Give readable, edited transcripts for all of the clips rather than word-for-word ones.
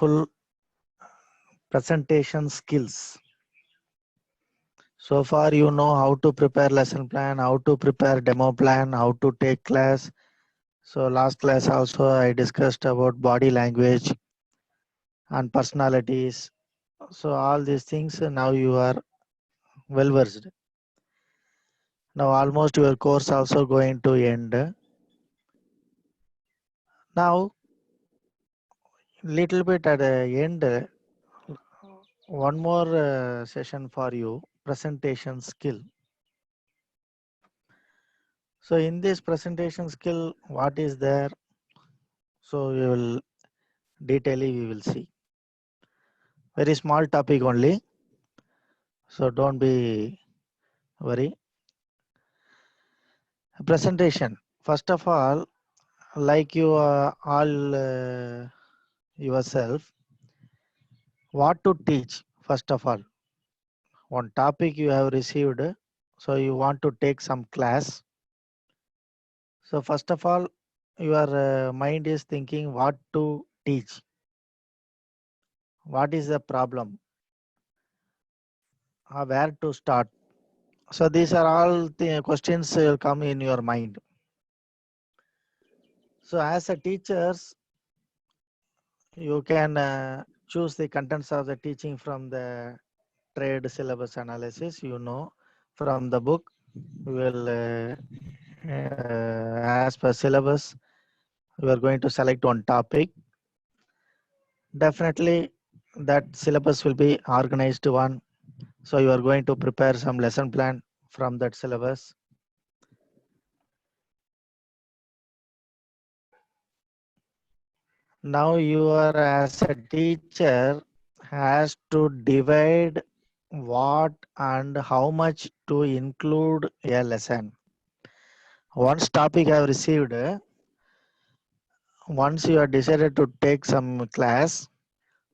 wonderful presentation skills. So far, you know how to prepare lesson plan, how to prepare demo plan, how to take class. So last class also I discussed about body language and personalities. So all these things now you are well versed. Now almost your course also going to end. Now little bit at the end, one more session for you, presentation skill. So in this presentation skill, what is there? So we will we will see. Very small topic only. So don't be worry. Presentation. First of all, like you all yourself, what to teach. First of all, one topic you have received. So you want to take some class. So first of all, your mind is thinking what to teach. What is the problem? Where to start? So these are all the questions will come in your mind. So as a teachers, you can choose the contents of the teaching from the trade syllabus analysis. You know, from the book, we will as per syllabus, we are going to select one topic. Definitely, that syllabus will be organized one. So you are going to prepare some lesson plan from that syllabus. Now you are as a teacher has to divide what and how much to include a lesson. Once topic I have received, once you are decided to take some class,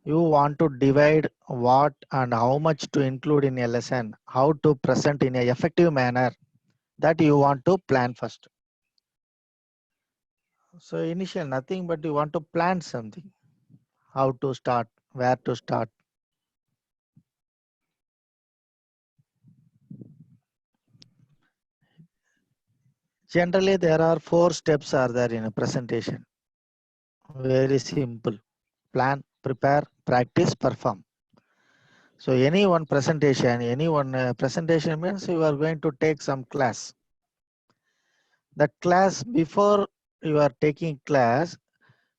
you want to divide what and how much to include in a lesson, how to present in a effective manner, that you want to plan first. So initial nothing, but you want to plan something, how to start, where to start. Generally, there are 4 steps are there in a presentation. Very simple. Plan, prepare, practice, perform. So any one presentation, presentation means you are going to take some class. That class, before you are taking class,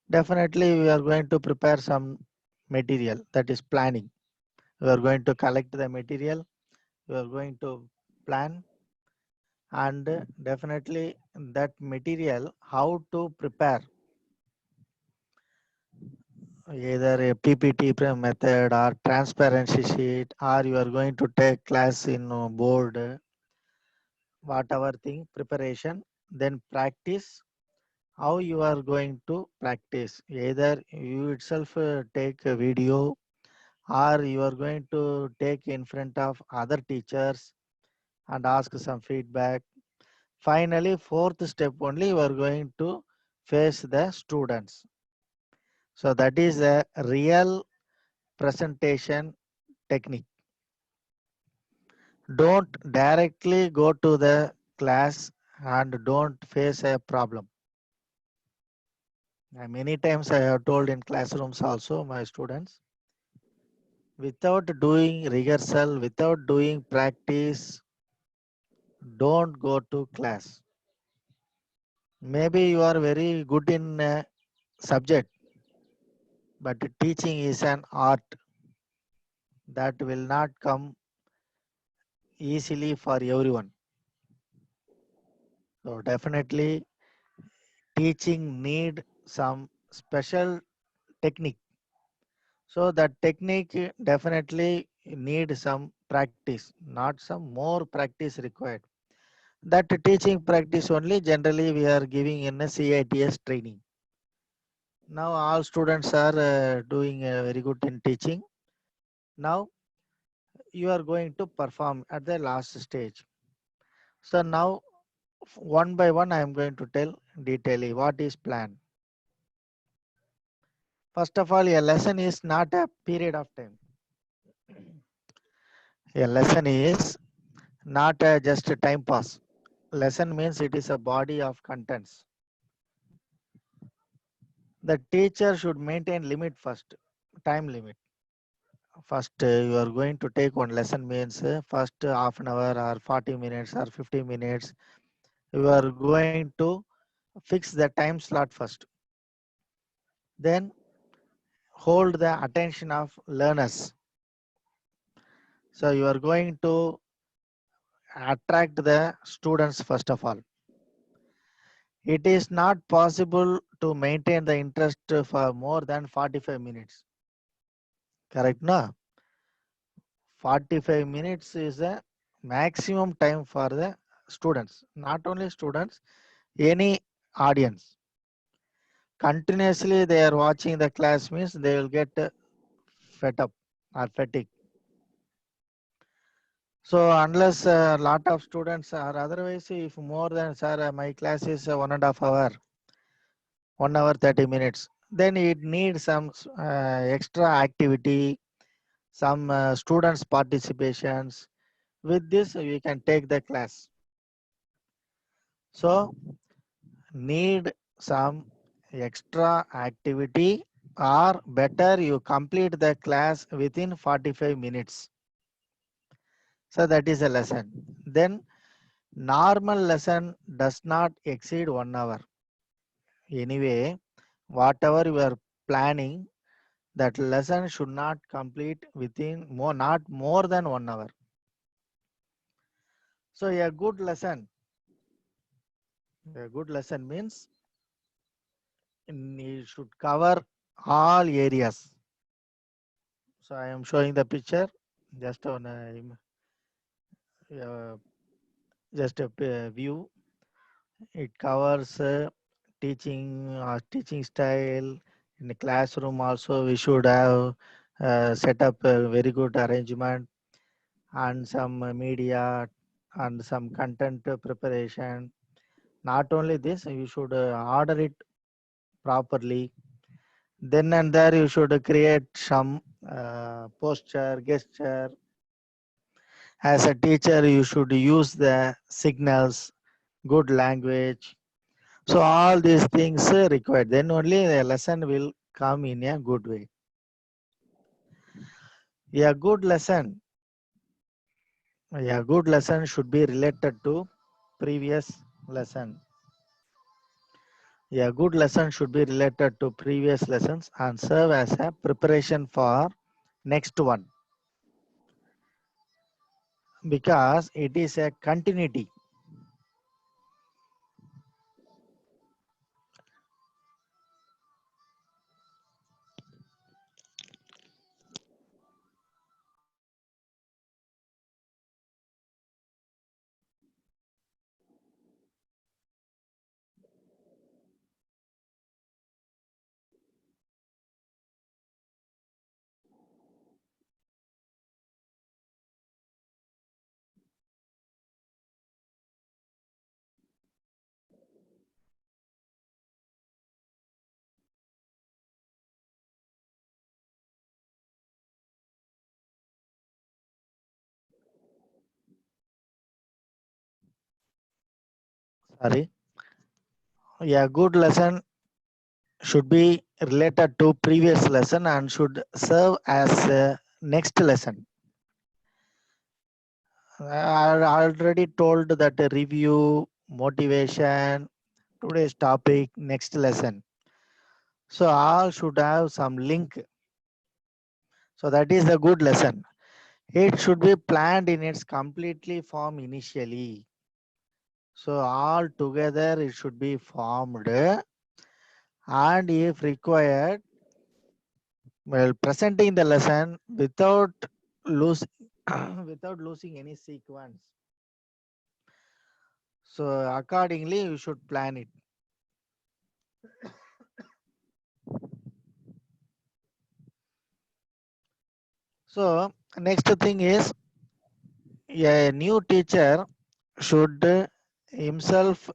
definitely we are going to prepare some material, that is planning. We are going to collect the material, we are going to plan, and definitely that material, how to prepare, either a PPT method or transparency sheet, or you are going to take class in board, whatever thing, preparation, then practice. How you are going to practice? Either you itself take a video, or you are going to take in front of other teachers and ask some feedback. Finally, 4th step only, you are going to face the students. So that is a real presentation technique. Don't directly go to the class and don't face a problem. Many times I have told in classrooms also my students, without doing rehearsal, without doing practice, don't go to class. Maybe you are very good in a subject, but teaching is an art that will not come easily for everyone. So definitely teaching need some special technique. So that technique definitely need some practice, not some more practice required. That teaching practice only generally we are giving in a CITS training. Now all students are doing very good in teaching. Now you are going to perform at the last stage. So now one by one I am going to tell detailing what is plan. First of all, a lesson is not a period of time. A lesson is not just a time pass. Lesson means it is a body of contents. The teacher should maintain limit first, time limit. First, you are going to take one lesson means first half an hour or 40 minutes or 50 minutes. You are going to fix the time slot first. Then hold the attention of learners. So you are going to attract the students first of all. It is not possible to maintain the interest for more than 45 minutes. Correct, no? 45 minutes is the maximum time for the students. Not only students, any audience. Continuously they are watching the class means they will get fed up or fatigue. So unless a lot of students are otherwise, if more than sir, my class is 1.5 hour, 1 hour 30 minutes, then it needs some extra activity, some students participations. With this, we can take the class. So need some extra activity or better you complete the class within 45 minutes. So that is a lesson. Then normal lesson does not exceed 1 hour. Anyway, whatever you are planning, that lesson should not complete within not more than 1 hour. So a good lesson means it should cover all areas. So I am showing the picture just on uh, just a view. It covers teaching style in the classroom. Also, we should have set up a very good arrangement and some media and some content preparation. Not only this, you should order it properly. Then and there, you should create some posture, gesture. As a teacher, you should use the signals, good language. So all these things required. Then only the lesson will come in a good way. A good lesson, a good lesson should be related to previous lesson. A good lesson should be related to previous lessons and serve as a preparation for next one because it is a continuity. Sorry. A good lesson should be related to previous lesson and should serve as next lesson. I already told that review, motivation, today's topic, next lesson. So all should have some link. So that is a good lesson. It should be planned in its completely form initially. So all together it should be formed and if required, well, presenting the lesson without losing without losing any sequence. So accordingly, you should plan it. So next thing is a new teacher should himself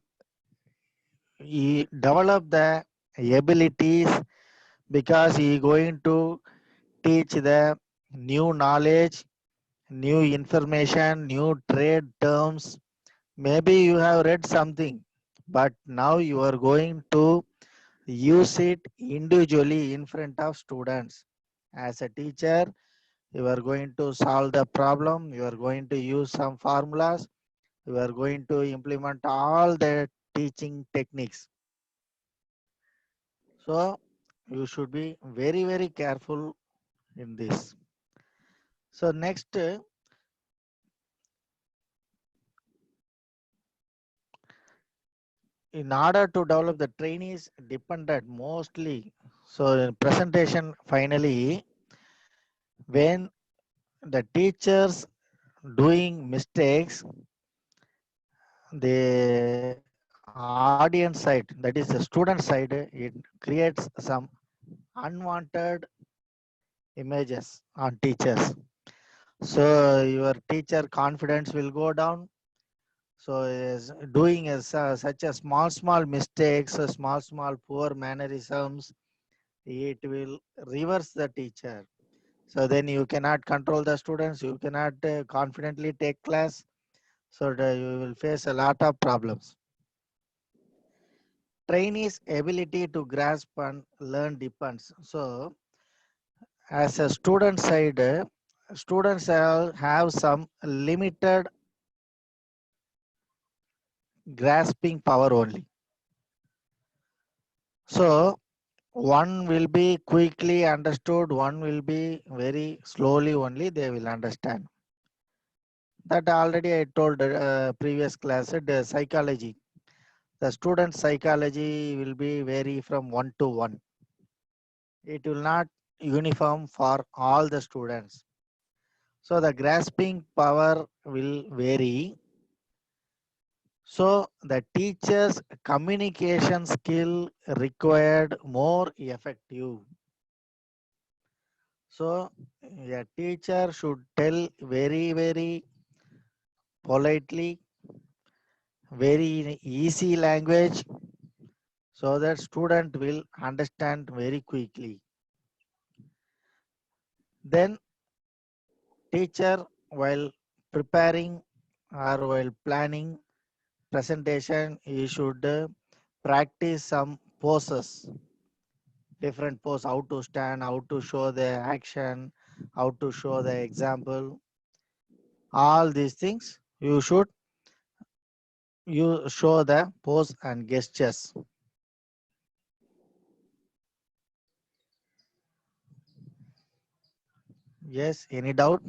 develop the abilities because he going to teach the new knowledge, new information, new trade terms. Maybe you have read something, but now you are going to use it individually in front of students. As a teacher, you are going to solve the problem, you are going to use some formulas, you are going to implement all the teaching techniques. So you should be very, very careful in this. So next, in order to develop the trainees dependent mostly. So in presentation, finally, when the teachers doing mistakes, the audience side, that is the student side, it creates some unwanted images on teachers. So your teacher confidence will go down. So is doing such a small mistakes, small poor mannerisms, it will reverse the teacher. So then you cannot control the students, you cannot confidently take class. So you will face a lot of problems. Trainees' ability to grasp and learn depends. So as a student side, students have some limited grasping power only. So one will be quickly understood, one will be very slowly only they will understand. That already I told previous class, the psychology. The student psychology will be vary from 1 to 1. It will not uniform for all the students. So the grasping power will vary. So the teacher's communication skill required more effective. So a teacher should tell very, very politely, very easy language, so that student will understand very quickly. Then teacher, while preparing or while planning presentation, he should practice some poses, different pose, how to stand, how to show the action, how to show the example. All these things you show the pose and gestures. Yes, any doubt?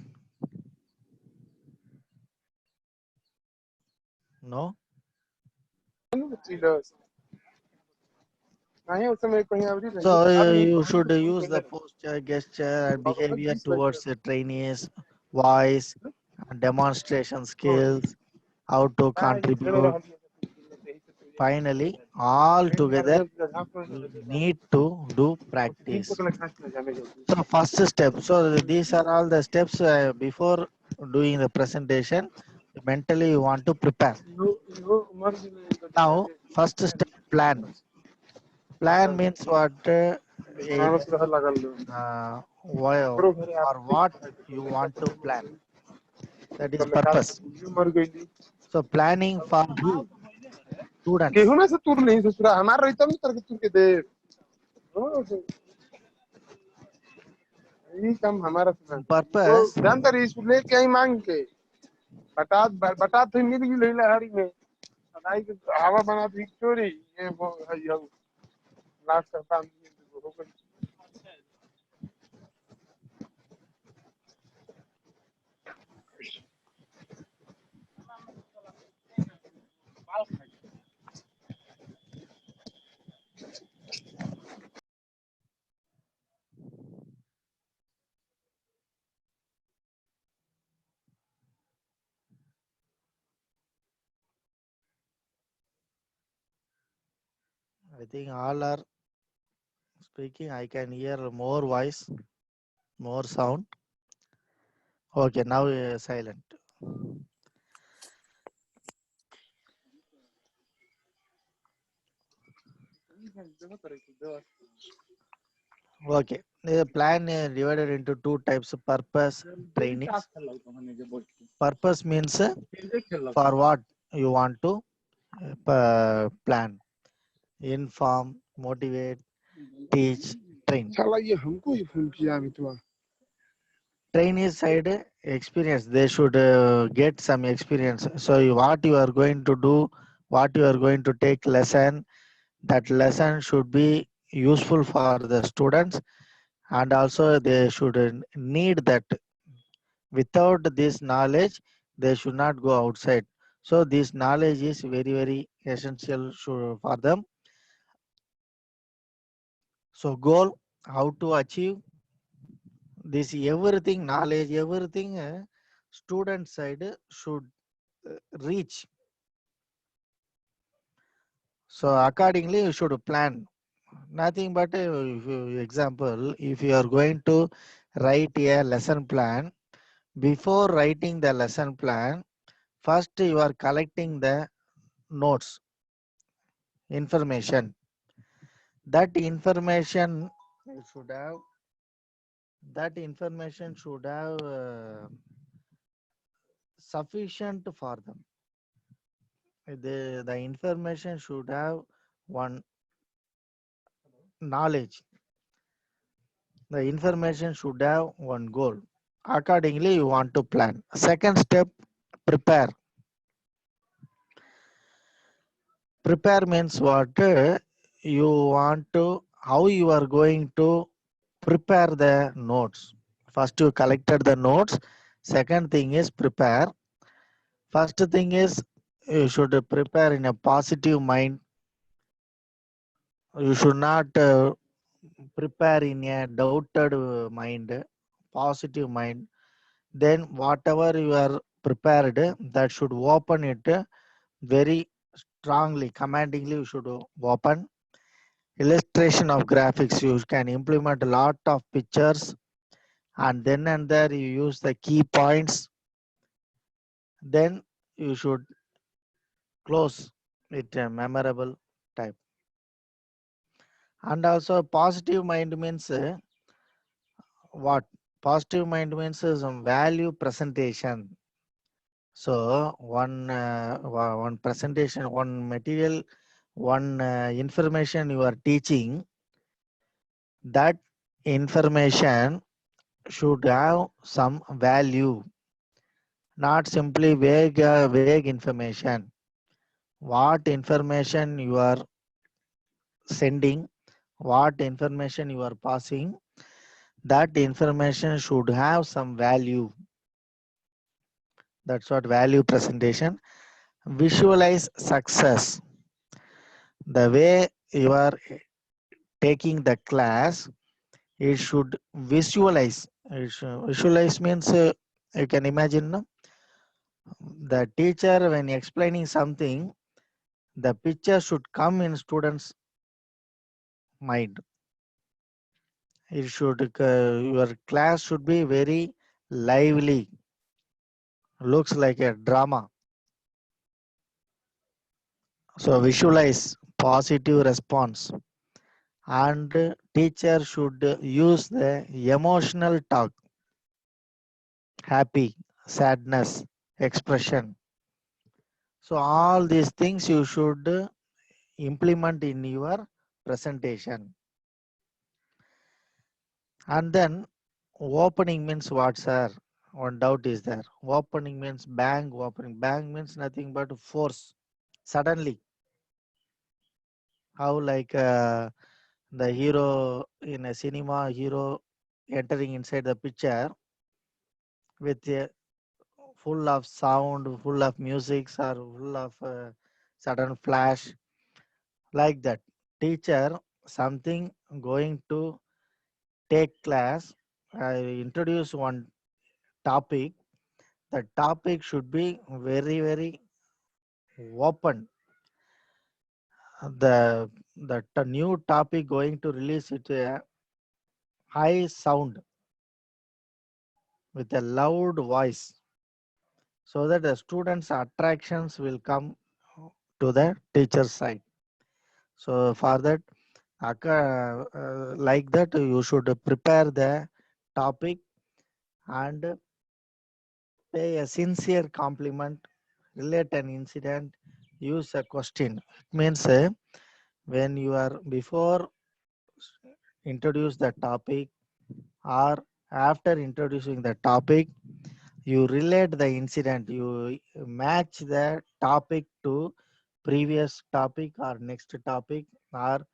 No? So you should use the posture, gesture, and behavior towards the trainees, voice, and demonstration skills, how to contribute. Finally, all together, you need to do practice. So first step. So these are all the steps before doing the presentation. Mentally, you want to prepare. Now, first step, plan. Plan means what? Either why or what you want to plan. That is purpose. So planning for who? Students. Purpose. I think all are speaking. I can hear more voice, more sound. Okay, now silent. Okay. The plan is divided into two types of purpose trainings. Purpose means for what you want to plan, inform, motivate, teach, train. साला ये हमको ही phone किया अभी तो Trainees side experience, they should get some experience. So what you are going to do, what you are going to take lesson, that lesson should be useful for the students, and also they should need that. Without this knowledge, they should not go outside. So this knowledge is very, very essential for them. So goal, how to achieve this everything, knowledge, everything, student side should reach. So accordingly, you should plan. Nothing but example, if you are going to write a lesson plan, before writing the lesson plan, first you are collecting the notes, information. That information should have, that information should have sufficient for them. The information should have one knowledge. The information should have one goal. Accordingly, you want to plan. Second step, prepare. Prepare means what? You want to, how you are going to prepare the notes. First, you collected the notes. Second thing is prepare. First thing is you should prepare in a positive mind. You should not prepare in a doubted mind, positive mind. Then whatever you are prepared, that should open it very strongly, commandingly. You should open. Illustration of graphics, you can implement a lot of pictures, and then and there you use the key points. Then you should close it a memorable type. And also positive mind means what? Positive mind means value presentation. So one presentation, one material, one information you are teaching, that information should have some value, not simply vague information. What information you are sending, what information you are passing, that information should have some value. That's what value presentation. Visualize success. The way you are taking the class, it should visualize. Visualize means you can imagine, no? The teacher when explaining something, the picture should come in students' mind. It should your class should be very lively, looks like a drama. So visualize positive response, and teacher should use the emotional talk, happy, sadness, expression. So all these things you should implement in your presentation. And then opening means what, sir? One doubt is there. Opening means bang, opening. Bang means nothing but force. Suddenly, how like the hero in a cinema, hero entering inside the picture with a full of sound, full of music, or full of sudden flash, like that. Teacher, something going to take class, I introduce one topic. The topic should be very, very open. The new topic going to release it a high sound with a loud voice, so that the students' attractions will come to the teacher's side. So for that, like that you should prepare the topic and pay a sincere compliment, relate an incident, use a question. It means when you are before introduce the topic or after introducing the topic, you relate the incident, you match the topic to previous topic or next topic or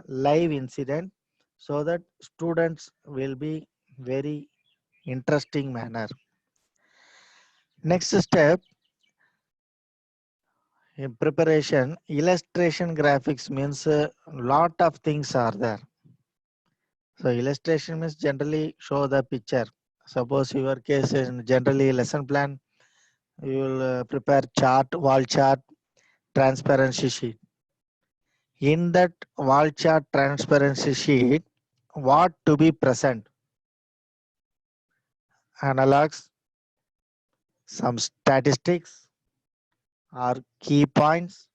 live incident, so that students will be very interesting manner. Next step in preparation, illustration graphics means a lot of things are there. So illustration means generally show the picture. Suppose your case is generally lesson plan, you will prepare chart, wall chart, transparency sheet. In that wall chart transparency sheet, what to be present? Analogs, some statistics, or key points,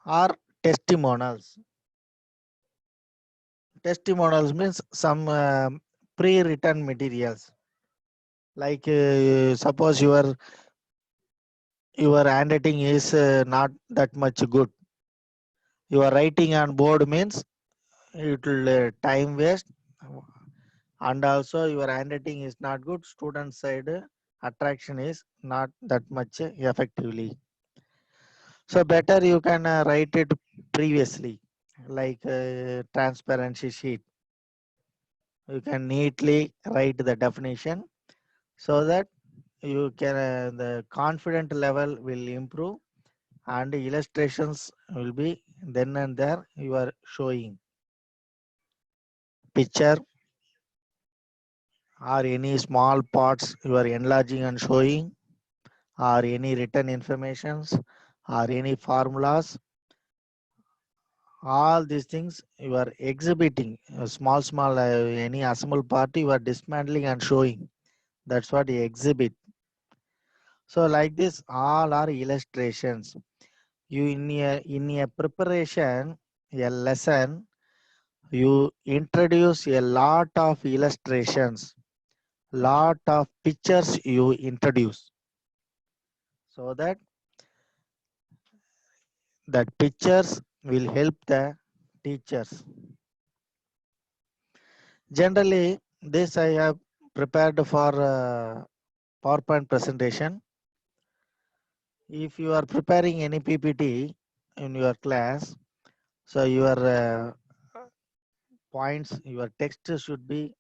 or testimonials. Testimonials means some pre-written materials. Like suppose your handwriting is not that much good. Your writing on board means it will time waste, and also your handwriting is not good. Student side attraction is not that much effectively. So better you can write it previously, like transparency sheet. You can neatly write the definition so that you can the confident level will improve and illustrations will be then and there you are showing picture or any small parts you are enlarging and showing, or any written informations or any formulas. All these things you are exhibiting small any assemble part you are dismantling and showing. That's what you exhibit. So like this all are illustrations. You in a preparation a lesson, you introduce a lot of illustrations, lot of pictures you introduce, so that pictures will help the teachers. Generally, this I have prepared for PowerPoint presentation. If you are preparing any PPT in your class, so your points, your text should be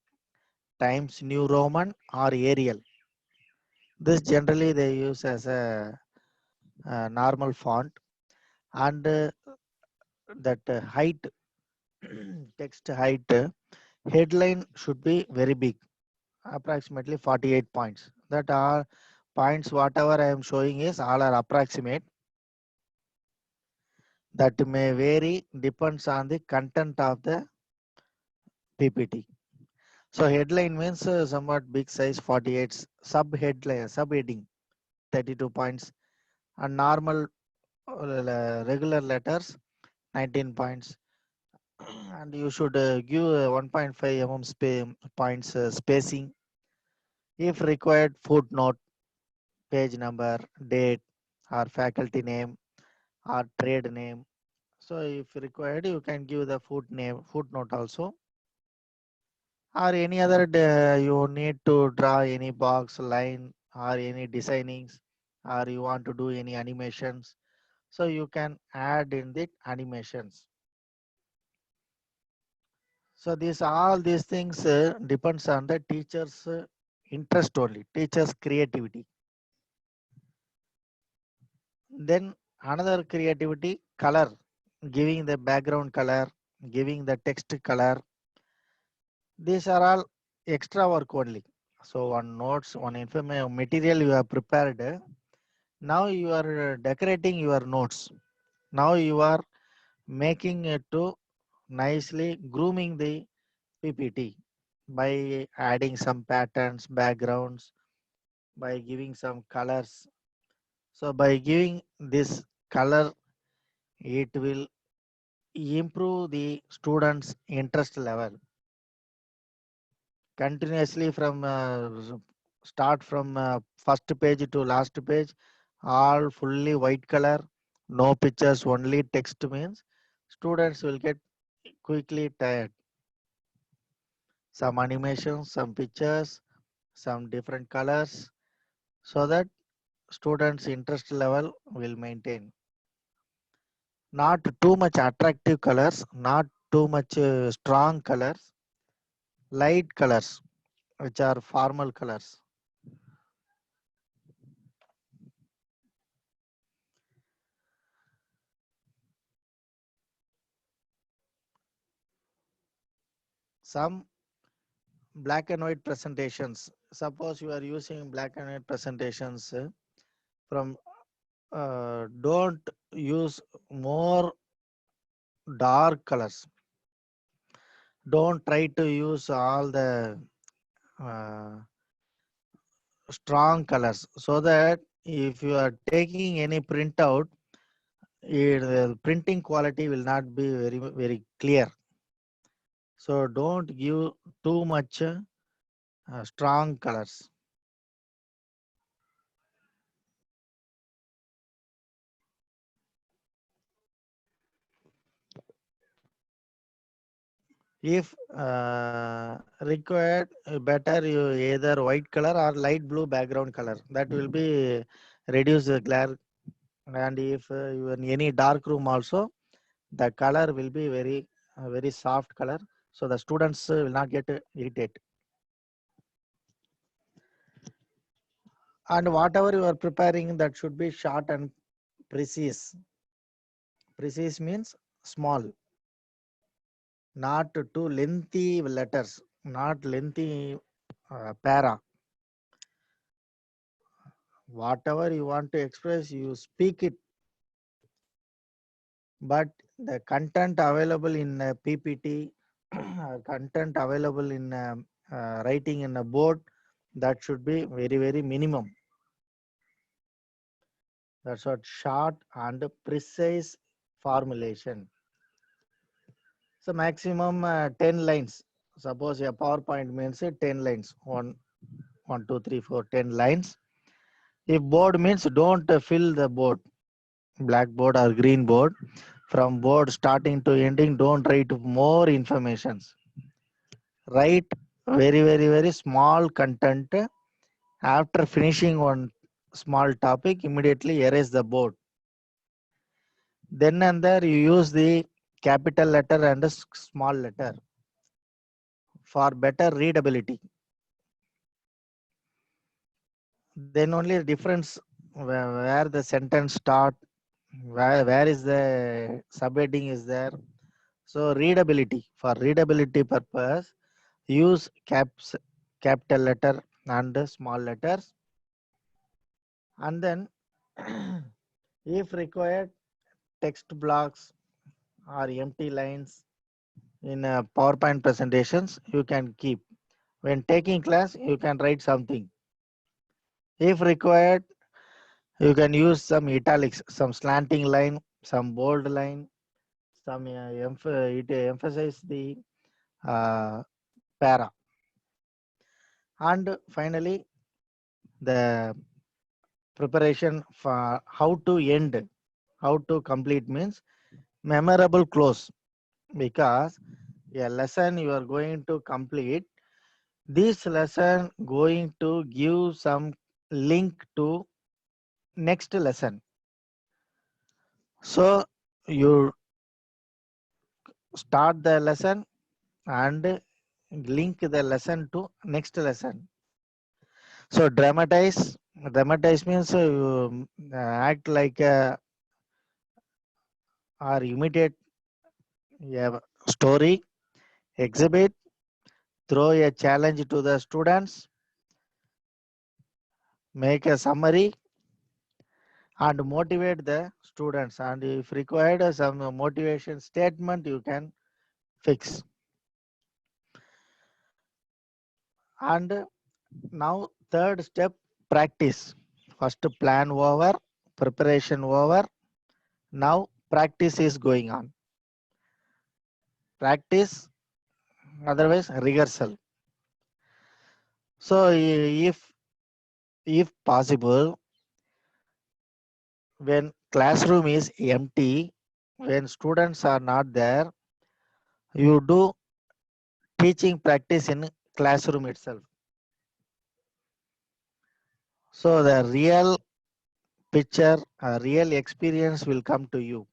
Times New Roman or Arial. This generally they use as a normal font, and that height, text height, headline should be very big, approximately 48 points. That are points whatever I am showing is all are approximate. That may vary, depends on the content of the PPT. So headline means somewhat big size 48, sub headline, subheading 32 points, and normal regular letters 19 points. And you should give 1.5 points spacing. If required, footnote, page number, date, or faculty name, or trade name. So if required, you can give the footnote also, or any other you need to draw any box, line, or any designings, or you want to do any animations. So you can add in the animations. So all these things depends on the teacher's interest only, teacher's creativity. Then another creativity, color, giving the background color, giving the text color. These are all extra work only. So one notes, one information material you have prepared. Now you are decorating your notes. Now you are making it to nicely grooming the PPT by adding some patterns, backgrounds, by giving some colors. So by giving this color, it will improve the students' interest level continuously from start from first page to last page, all fully white color, no pictures, only text means students will get quickly tired. Some animations, some pictures, some different colors, so that students' interest level will maintain. Not too much attractive colors, not too much strong colors, light colors, which are formal colors. Some black and white presentations. Suppose you are using black and white presentations from don't use more dark colors. Don't try to use all the uh, strong colors, so that if you are taking any printout, the printing quality will not be very clear. So don't give too much strong colors. If required, better you either white color or light blue background color. That will be reduce the glare. And if you are in any dark room also, the color will be very soft color, so the students will not get irritated. And whatever you are preparing, that should be short and precise. Precise means small, not too lengthy letters, not lengthy para. Whatever you want to express, you speak it, but the content available in a PPT, content available in writing in a board, that should be very minimum. That's what short and precise formulation. So maximum 10 lines. Suppose a PowerPoint means 10 lines. 1, 2, 3, 4, 10 lines. If board means don't fill the board, black board or green board. From board starting to ending, don't write more informations. Write very small content. After finishing one small topic, immediately erase the board. Then and there you use the capital letter and a small letter for better readability. Then only the difference where the sentence start, where is the subheading is there. So readability, for readability purpose, use capital letter and small letters. And then if required, text blocks or empty lines in PowerPoint presentations, you can keep. When taking class, you can write something. If required, you can use some italics, some slanting line, some bold line, some it emphasize the uh, para. And finally, the preparation for how to end, how to complete means memorable close, because a lesson you are going to complete, this lesson going to give some link to next lesson. So you start the lesson and link the lesson to next lesson. So dramatize means you act like or imitate a story, exhibit, throw a challenge to the students, make a summary, and motivate the students. And if required, some motivation statement you can fix. And now third step, practice. First plan over, preparation over. Now practice is going on. practice, otherwise rehearsal. So if possible, when classroom is empty, when students are not there, you do teaching practice in classroom itself. So the real picture, real experience will come to you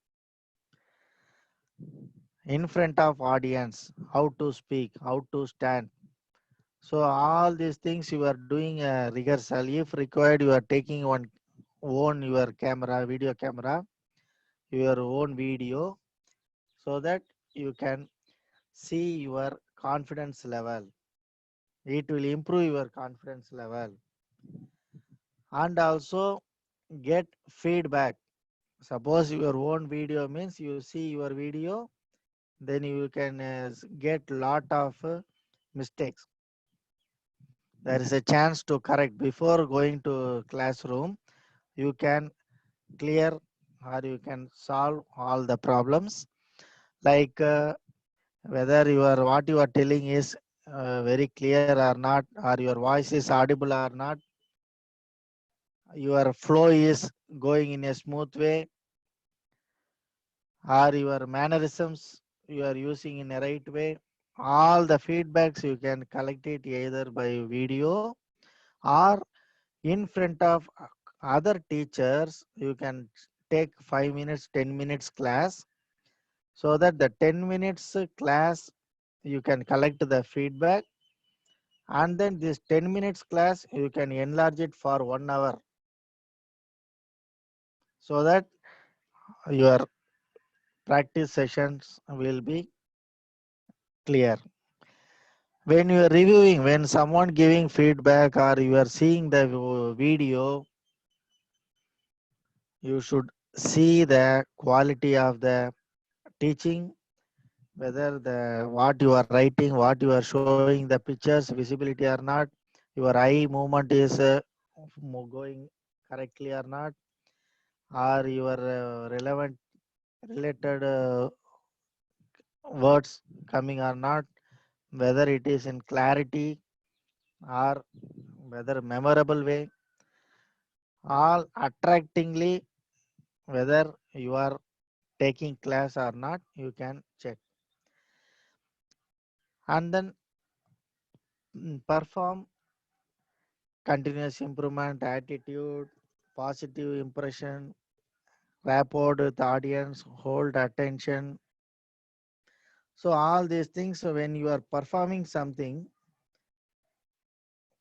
in front of audience, how to speak, how to stand. So all these things you are doing a rehearsal. If required, you are taking one own your camera, video camera, your own video, so that you can see your confidence level. It will improve your confidence level. And also get feedback. Suppose your own video means you see your video, then you can get lot of mistakes. There is a chance to correct before going to classroom. You can clear or you can solve all the problems, like whether what you are telling is very clear or not, or your voice is audible or not, your flow is going in a smooth way, or your mannerisms you are using in a right way. All the feedbacks you can collect it either by video or in front of other teachers. You can take 5 minutes, 10 minutes class, so that the 10 minutes class you can collect the feedback, and then this 10 minutes class you can enlarge it for 1 hour, so that your practice sessions will be clear. When you are reviewing, when someone giving feedback or you are seeing the video, you should see the quality of the teaching, whether the what you are writing, what you are showing, the pictures visibility or not, your eye movement is going correctly or not, or your relevant related words coming or not, whether it is in clarity or whether memorable way, all attractingly, whether you are taking class or not, you can check. And then perform continuous improvement, attitude, positive impression, rapport with audience, hold attention. So all these things, so when you are performing something,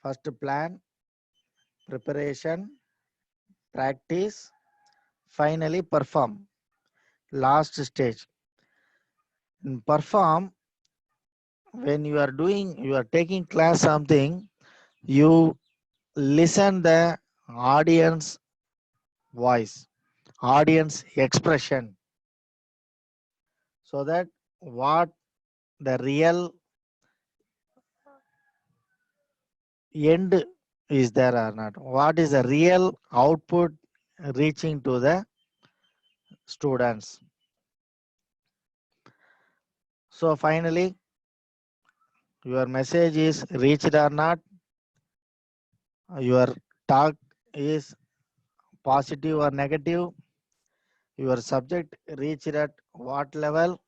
first plan, preparation, practice, finally perform. Last stage. In perform, when you are doing, you are taking class something, you listen the audience voice, audience expression, so that what the real end is there or not, what is the real output reaching to the students. So finally, your message is reached or not, your talk is positive or negative, your subject reached at what level.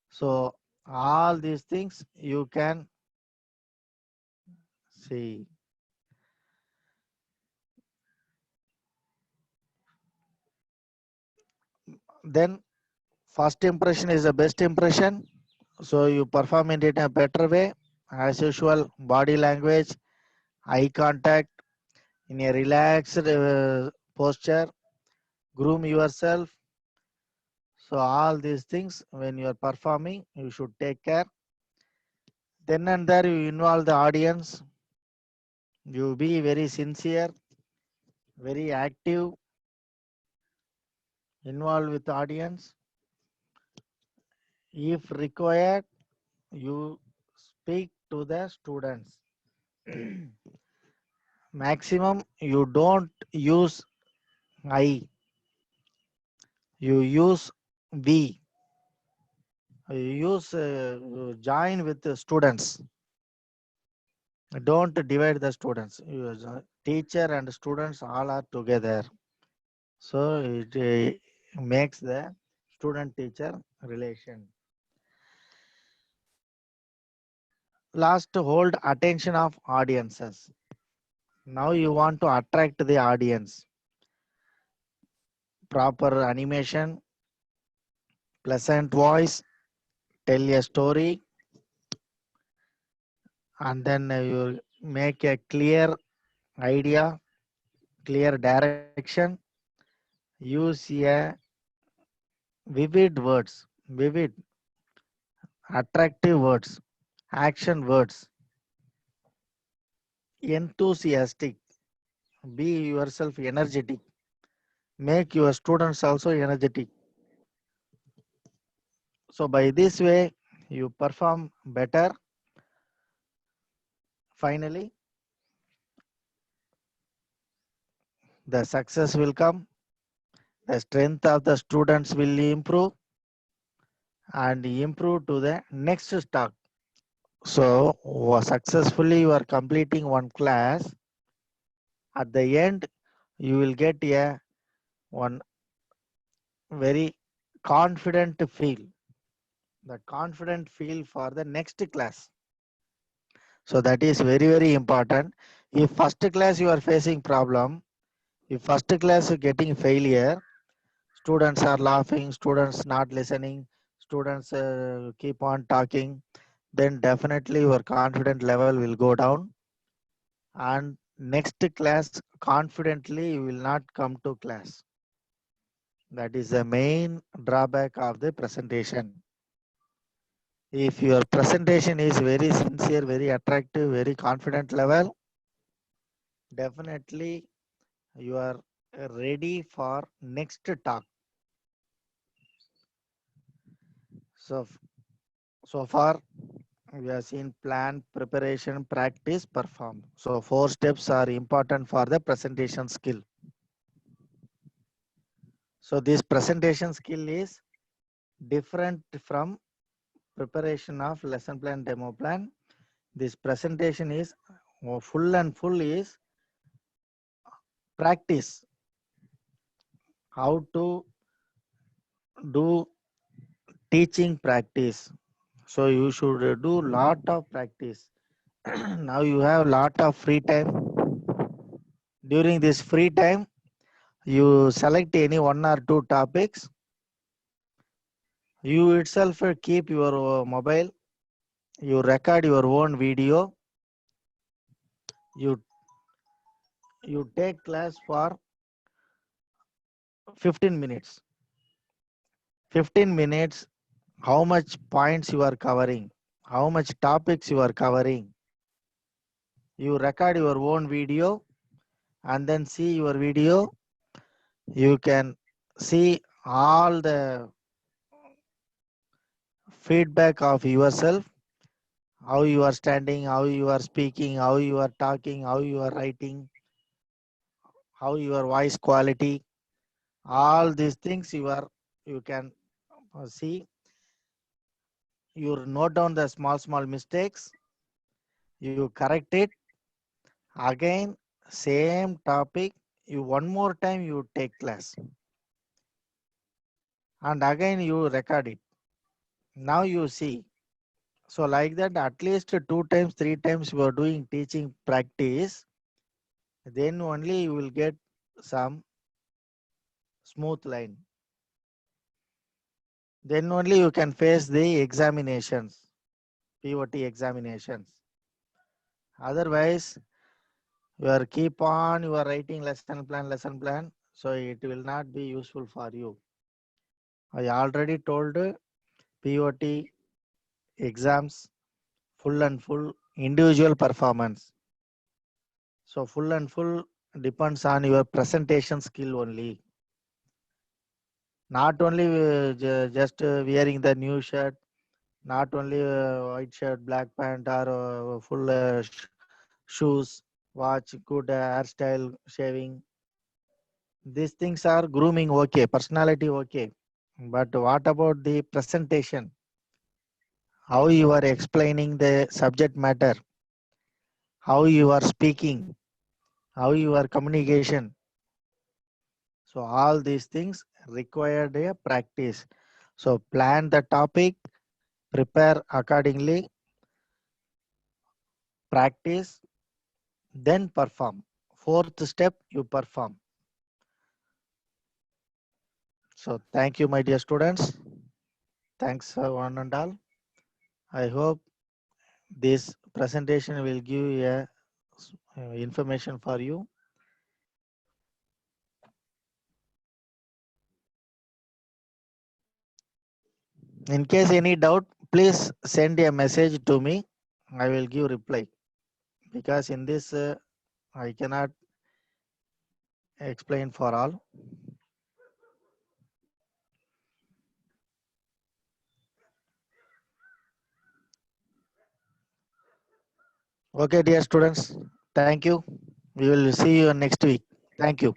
So all these things you can see. Then first impression is the best impression. So you perform it in a better way. As usual, body language, eye contact, in a relaxed posture, groom yourself. So all these things when you are performing, you should take care. Then and there you involve the audience. You be very sincere, very active, involved with the audience. If required, you speak to the students. Maximum you don't use I, you use we. use join with the students. Don't divide the students. Teacher and students all are together. So it makes the student teacher relation. Last, hold attention of audiences. Now you want to attract the audience. Proper animation, pleasant voice, tell a story, and then you make a clear idea, clear direction. Use a vivid words, vivid, attractive words, action words, enthusiastic. Be yourself energetic. Make your students also energetic. So by this way, you perform better. Finally, the success will come. The strength of the students will improve and improve to the next stock. So successfully you are completing one class. At the end, you will get a one very confident feel. The confident feel for the next class. So that is very, very important. If first class you are facing problem, if first class getting failure, students are laughing, students not listening, students keep on talking, then definitely your confident level will go down. And next class, confidently you will not come to class. That is the main drawback of the presentation. If your presentation is very sincere, very attractive, very confident level, definitely you are ready for next talk. So, so far we have seen plan, preparation, practice, perform. So 4 steps are important for the presentation skill. So this presentation skill is different from preparation of lesson plan, demo plan. This presentation is full and full is practice. How to do teaching practice. So you should do lot of practice. Now you have lot of free time. During this free time, you select any one or two topics. You itself keep your mobile. You record your own video. You take class for 15 minutes. 15 minutes, how much points you are covering, how much topics you are covering. You record your own video and then see your video. You can see all the feedback of yourself, how you are standing, how you are speaking, how you are talking, how you are writing, how your voice quality, all these things you can see. You note down the small mistakes, you correct it. Again, same topic, you one more time you take class. And again you record it. Now you see. So like that, at least 2 times, 3 times you are doing teaching practice, then only you will get some smooth line. Then only you can face the examinations, POT examinations. Otherwise, you are keep on, you are writing lesson plan. So it will not be useful for you. I already told POT exams, full and full individual performance. So full and full depends on your presentation skill only. Not only just wearing the new shirt, not only white shirt, black pant, or full shoes, watch, good hairstyle, shaving. These things are grooming okay, personality okay. But what about the presentation? how you are explaining the subject matter, how you are speaking, how you are communication. So all these things required a practice. So plan the topic, prepare accordingly, practice, then perform. Fourth step, you perform. So thank you, my dear students. Thanks one and all. I hope this presentation will give you information for you. In case any doubt, please send a message to me. I will give reply, because in this I cannot explain for all. Okay, dear students. Thank you. We will see you next week. Thank you.